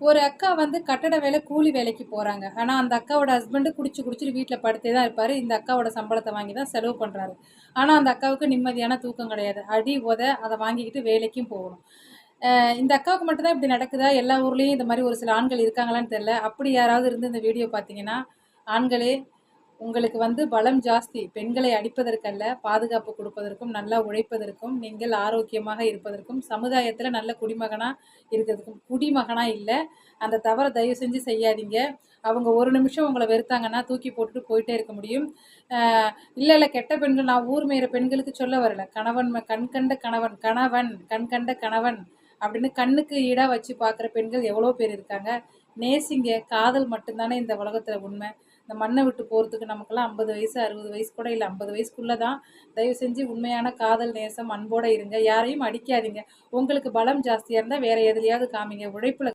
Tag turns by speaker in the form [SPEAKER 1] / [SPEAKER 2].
[SPEAKER 1] ஒரு அக்கா வந்து கட்டட வேலை கூலி வேலைக்கு போகிறாங்க. ஆனால் அந்த அக்காவோட ஹஸ்பண்டு குடிச்சிட்டு வீட்டில் படுத்தே தான் இருப்பார். இந்த அக்காவோட சம்பளத்தை வாங்கி தான் செலவு பண்ணுறாரு. ஆனால் அந்த அக்காவுக்கு நிம்மதியான தூக்கம் கிடையாது. அடி உத அதை வாங்கிக்கிட்டு வேலைக்கும் போகணும். இந்த அக்காவுக்கு மட்டும்தான் இப்படி நடக்குதா? எல்லா ஊர்லேயும் இந்த மாதிரி ஒரு சில ஆண்கள் இருக்காங்களான்னு தெரியல. அப்படி யாராவது இருந்து இந்த வீடியோ பார்த்தீங்கன்னா, ஆண்களே உங்களுக்கு வந்து பலம் ஜாஸ்தி. பெண்களை அடிப்பதற்கல்ல, பாதுகாப்பு கொடுப்பதற்கும், நல்லா உழைப்பதற்கும், நீங்கள் ஆரோக்கியமாக இருப்பதற்கும், சமுதாயத்துல நல்ல குடிமகனா இருக்கிறதுக்கும். குடிமகனா இல்ல. அந்த தவற தயவு செஞ்சு செய்யாதீங்க. அவங்க ஒரு நிமிஷம் உங்கள வெறுத்தாங்கன்னா, தூக்கி போட்டுட்டு போயிட்டே இருக்க முடியும். அ இல்ல கெட்ட பெண்கள் நான் ஊர் மேயிற பெண்களுக்கு சொல்ல வரல. கண் கண்ட கணவன் கணவன் கண் கண்ட கணவன் அப்படின்னு கண்ணுக்கு ஈடா வச்சு பார்க்குற பெண்கள் எவ்வளோ பேர் இருக்காங்க. நேசிங்க. காதல் மட்டும் தானே இந்த உலகத்துல உண்மை. இந்த மண்ணை விட்டு போகிறதுக்கு நமக்கெல்லாம் 50 வயசு 60 வயசு கூட இல்லை, 50 வயசுக்குள்ளே தான். தயவு செஞ்சு உண்மையான காதல் நேசம் அன்போடு இருங்க. யாரையும் அடிக்காதீங்க. உங்களுக்கு பலம் ஜாஸ்தியாக இருந்தால் வேறு எதுலையாவது காமிங்க. உழைப்பில்